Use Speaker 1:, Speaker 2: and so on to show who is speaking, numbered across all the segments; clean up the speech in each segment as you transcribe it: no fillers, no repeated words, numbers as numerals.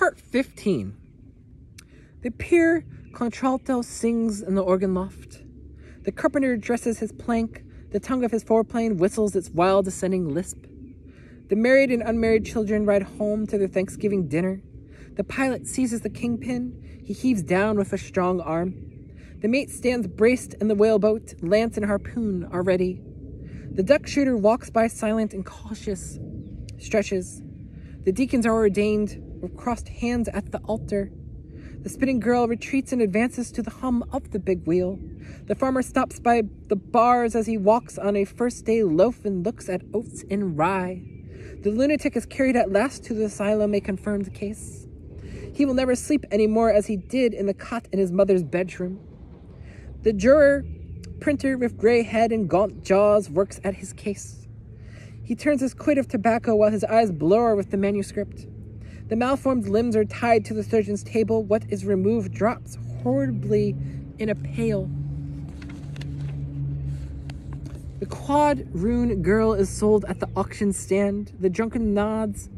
Speaker 1: Part 15. The pure contralto sings in the organ loft. The carpenter dresses his plank. The tongue of his foreplane whistles its wild ascending lisp. The married and unmarried children ride home to their Thanksgiving dinner. The pilot seizes the kingpin. He heaves down with a strong arm. The mate stands braced in the whaleboat. Lance and harpoon are ready. The duck shooter walks by silent and cautious, stretches. The deacons are ordained with crossed hands at the altar. The spinning girl retreats and advances to the hum of the big wheel. The farmer stops by the bars as he walks on a first-day loaf and looks at oats and rye. The lunatic is carried at last to the asylum, a confirmed case. He will never sleep any more as he did in the cot in his mother's bedroom. The juror printer with gray head and gaunt jaws works at his case. He turns his quid of tobacco while his eyes blur with the manuscript. The malformed limbs are tied to the surgeon's table. What is removed drops horribly in a pail. The quadroon girl is sold at the auction stand. The drunken nods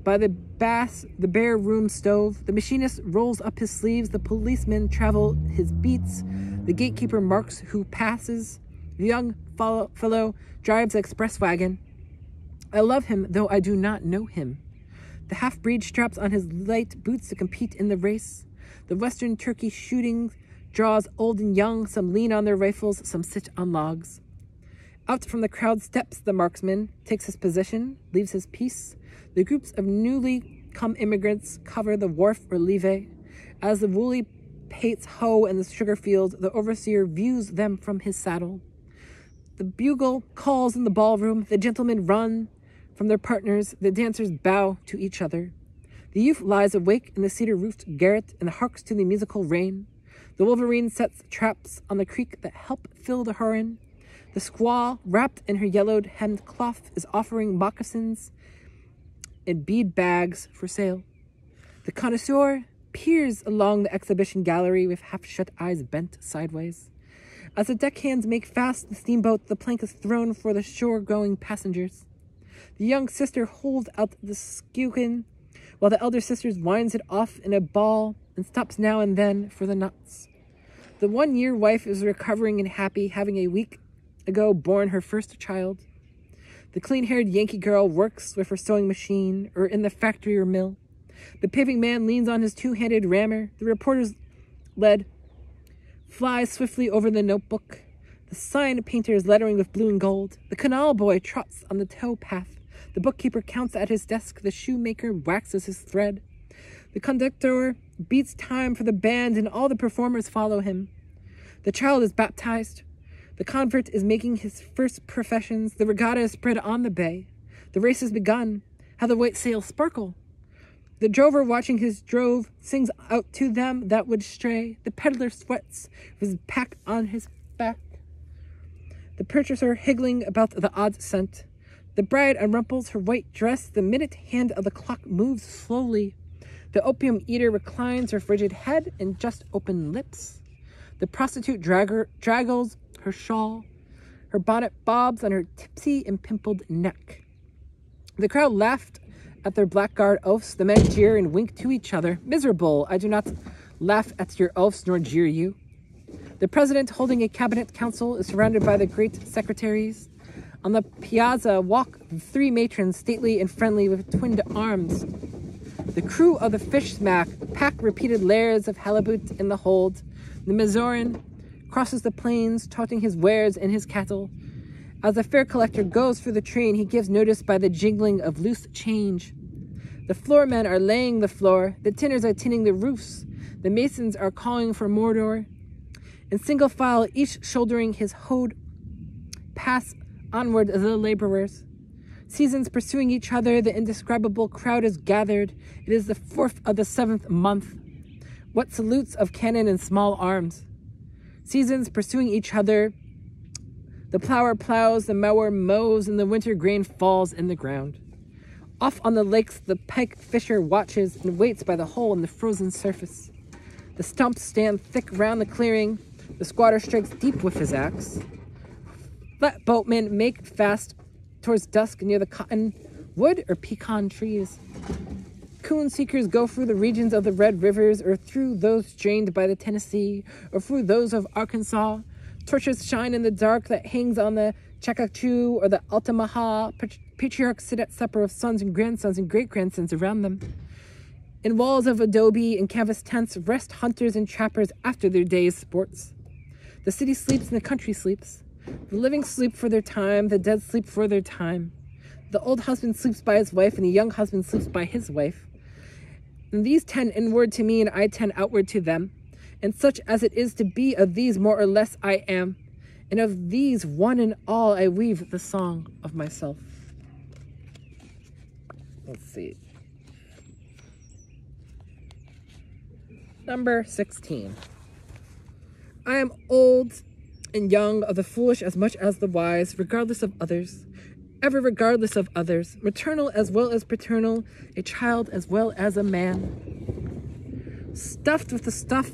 Speaker 1: by the bare room stove. The machinist rolls up his sleeves. The policeman travel his beats. The gatekeeper marks who passes. The young fellow drives the express wagon. I love him, though I do not know him. The half-breed straps on his light boots to compete in the race. The western turkey shooting draws old and young. Some lean on their rifles, some sit on logs. Out from the crowd steps the marksman, takes his position, leaves his piece. The groups of newly come immigrants cover the wharf or levee. As the woolly pates hoe in the sugar field, the overseer views them from his saddle. The bugle calls in the ballroom. The gentlemen run from their partners. The dancers bow to each other. The youth lies awake in the cedar-roofed garret and harks to the musical rain. The wolverine sets traps on the creek that help fill the Huron. The squaw, wrapped in her yellowed hemmed cloth, is offering moccasins and bead bags for sale. The connoisseur peers along the exhibition gallery with half-shut eyes bent sideways. As the deckhands make fast the steamboat, the plank is thrown for the shore-going passengers. The young sister holds out the skewen, while the elder sister winds it off in a ball and stops now and then for the nuts. The 1-year wife is recovering and happy, having a week ago born her first child. The clean-haired Yankee girl works with her sewing machine or in the factory or mill. The paving man leans on his two-handed rammer. The reporter's lead flies swiftly over the notebook. The sign painter is lettering with blue and gold. The canal boy trots on the tow path. The bookkeeper counts at his desk. The shoemaker waxes his thread. The conductor beats time for the band, and all the performers follow him. The child is baptized. The convert is making his first professions. The regatta is spread on the bay. The race has begun. How the white sails sparkle. The drover watching his drove sings out to them that would stray. The peddler sweats with his pack on his back. The purchaser higgling about the odd cent. The bride unrumples her white dress. The minute hand of the clock moves slowly. The opium eater reclines her frigid head and just open lips. The prostitute draggles her shawl. Her bonnet bobs on her tipsy and pimpled neck. The crowd laughed at their blackguard oafs. The men jeer and wink to each other. Miserable, I do not laugh at your oafs nor jeer you. The president, holding a cabinet council, is surrounded by the great secretaries. On the piazza walk the 3 matrons, stately and friendly with twinned arms. The crew of the fish smack pack repeated layers of halibut in the hold. The Missourian crosses the plains, toting his wares and his cattle. As the fare collector goes through the train, he gives notice by the jingling of loose change. The floormen are laying the floor. The tinners are tinning the roofs. The masons are calling for mortar. In single file, each shouldering his hoed, pass onward the laborers. Seasons pursuing each other, the indescribable crowd is gathered. It is the 4th of the 7th month. What salutes of cannon and small arms. Seasons pursuing each other. The plower plows, the mower mows, and the winter grain falls in the ground. Off on the lakes, the pike fisher watches and waits by the hole in the frozen surface. The stumps stand thick round the clearing. The squatter strikes deep with his axe. Flat boatmen make fast towards dusk near the cottonwood or pecan trees. Coon seekers go through the regions of the Red Rivers, or through those drained by the Tennessee, or through those of Arkansas. Torches shine in the dark that hangs on the Chacachoo or the Altamaha. Patriarchs sit at supper of sons and grandsons and great-grandsons around them. In walls of adobe and canvas tents rest hunters and trappers after their day's sports. The city sleeps and the country sleeps. The living sleep for their time, the dead sleep for their time. The old husband sleeps by his wife, and the young husband sleeps by his wife. And these tend inward to me, and I tend outward to them. And such as it is to be, of these more or less I am. And of these one and all I weave the song of myself. Let's see. Number 16. I am old and young, of the foolish as much as the wise, regardless of others, ever regardless of others, maternal as well as paternal, a child as well as a man. Stuffed with the stuff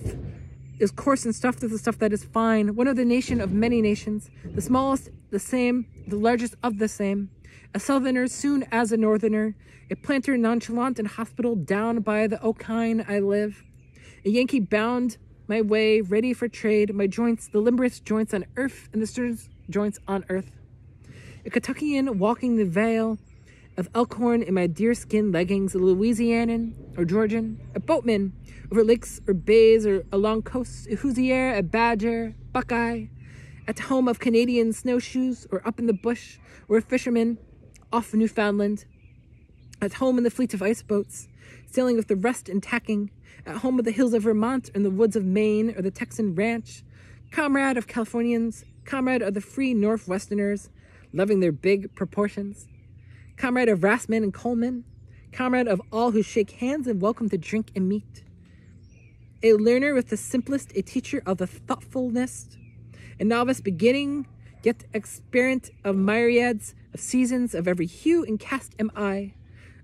Speaker 1: is coarse, and stuffed with the stuff that is fine, one of the nation of many nations, the smallest the same, the largest of the same, a southerner soon as a northerner, a planter nonchalant and hospital down by the Okine I live, a Yankee bound my way, ready for trade, my joints, the limberest joints on earth and the sternest joints on earth. A Kentuckian walking the vale of Elkhorn in my deerskin leggings, a Louisianan or Georgian, a boatman over lakes or bays or along coasts, a Hoosier, a Badger, Buckeye, at home of Canadian snowshoes or up in the bush, or a fisherman off Newfoundland, at home in the fleet of ice boats, sailing with the rest and tacking, at home of the hills of Vermont, or in the woods of Maine, or the Texan ranch, comrade of Californians, comrade of the free Northwesterners, loving their big proportions, comrade of Rassman and Coleman, comrade of all who shake hands and welcome to drink and meat, a learner with the simplest, a teacher of the thoughtfulness, a novice beginning, yet experient of myriads of seasons, of every hue and caste am I,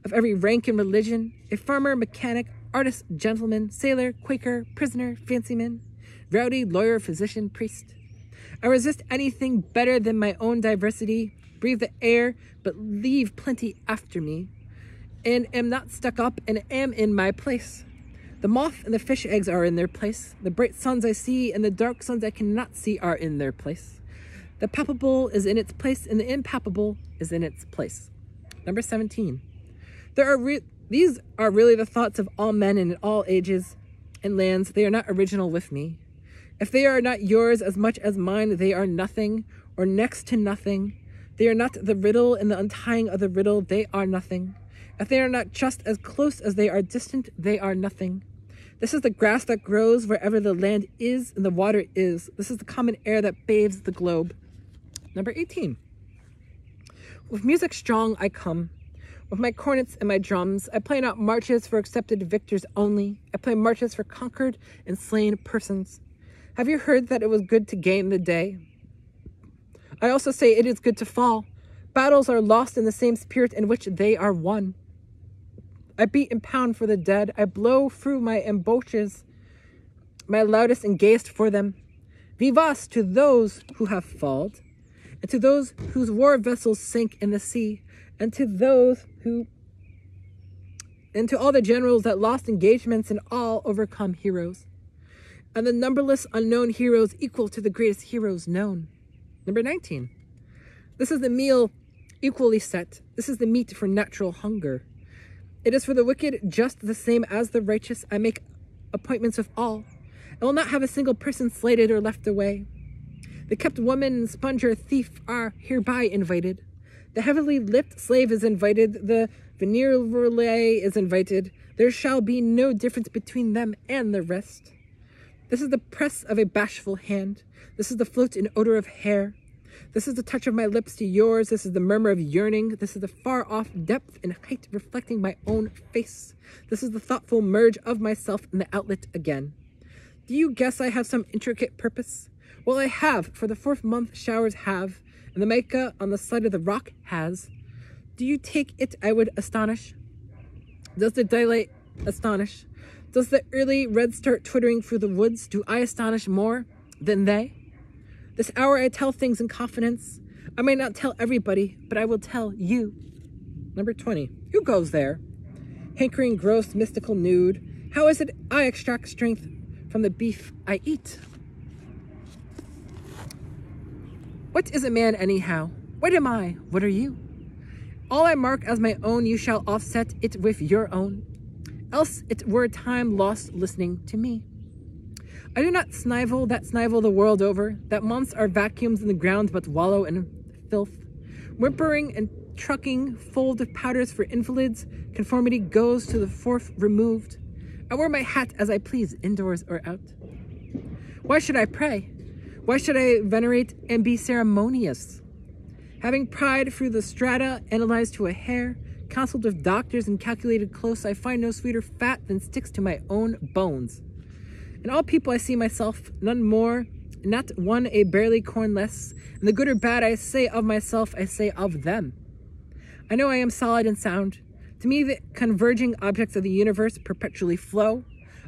Speaker 1: of every rank and religion, a farmer, mechanic, artist, gentleman, sailor, Quaker, prisoner, fancyman, rowdy, lawyer, physician, priest. I resist anything better than my own diversity, breathe the air, but leave plenty after me, and am not stuck up, and am in my place. The moth and the fish eggs are in their place. The bright suns I see and the dark suns I cannot see are in their place. The palpable is in its place, and the impalpable is in its place. Number 17. These are really the thoughts of all men and in all ages and lands. They are not original with me. If they are not yours as much as mine, they are nothing, or next to nothing. They are not the riddle and the untying of the riddle, they are nothing. If they are not just as close as they are distant, they are nothing. This is the grass that grows wherever the land is and the water is. This is the common air that bathes the globe. Number 18. With music strong I come. With my cornets and my drums, I play not marches for accepted victors only. I play marches for conquered and slain persons. Have you heard that it was good to gain the day? I also say it is good to fall. Battles are lost in the same spirit in which they are won. I beat and pound for the dead. I blow through my embouches, my loudest and gayest for them. Vivas to those who have fallen, and to those whose war vessels sank in the sea, and to all the generals that lost engagements and all overcome heroes, and the numberless unknown heroes equal to the greatest heroes known. Number 19. This is the meal equally set. This is the meat for natural hunger. It is for the wicked just the same as the righteous. I make appointments with all. I will not have a single person slighted or left away. The kept woman, sponger, thief are hereby invited. The heavily lipped slave is invited. The veneer relay is invited. There shall be no difference between them and the rest. This is the press of a bashful hand. This is the float and odor of hair. This is the touch of my lips to yours. This is the murmur of yearning. This is the far-off depth and height reflecting my own face. This is the thoughtful merge of myself in the outlet again. Do you guess I have some intricate purpose? Well, I have, for the 4th month showers have, and the mica on the side of the rock has. Do you take it I would astonish? Does the daylight astonish? Does the early red start twittering through the woods? Do I astonish more than they? This hour I tell things in confidence. I may not tell everybody, but I will tell you. Number 20. Who goes there? hankering, gross, mystical, nude. How is it I extract strength from the beef I eat? What is a man anyhow? What am I? What are you? All I mark as my own, you shall offset it with your own. Else it were time lost listening to me. I do not snivel the world over, that months are vacuums in the ground but wallow in filth. Whimpering and trucking, fold of powders for invalids, conformity goes to the fourth removed. I wear my hat as I please, indoors or out. Why should I pray? Why should I venerate and be ceremonious? Having pried through the strata, analyzed to a hair, counseled with doctors and calculated close, I find no sweeter fat than sticks to my own bones. In all people I see myself, none more, not one a barely corn less, and the good or bad I say of myself, I say of them. I know I am solid and sound. To me the converging objects of the universe perpetually flow,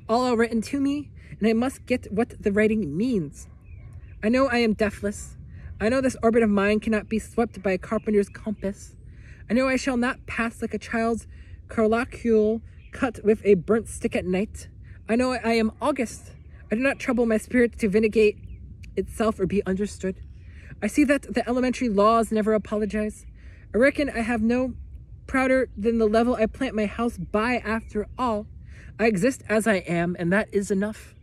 Speaker 1: all are written to me, and I must get what the writing means. I know I am deathless. I know this orbit of mine cannot be swept by a carpenter's compass. I know I shall not pass like a child's carlocule cut with a burnt stick at night. I know I am August. I do not trouble my spirit to vindicate itself or be understood. I see that the elementary laws never apologize. I reckon I have no prouder than the level I plant my house by. After all, I exist as I am, and that is enough.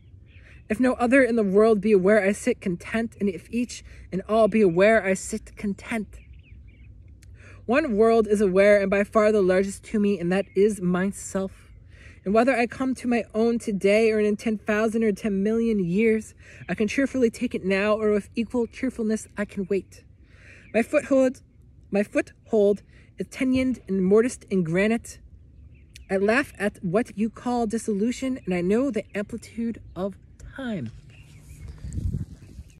Speaker 1: If no other in the world be aware I sit content, and if each and all be aware I sit content. One world is aware, and by far the largest to me, and that is myself. And whether I come to my own today or in 10,000 or 10 million years, I can cheerfully take it now, or with equal cheerfulness I can wait. My foothold is tenoned and mortised in granite. I laugh at what you call dissolution, and I know the amplitude of time.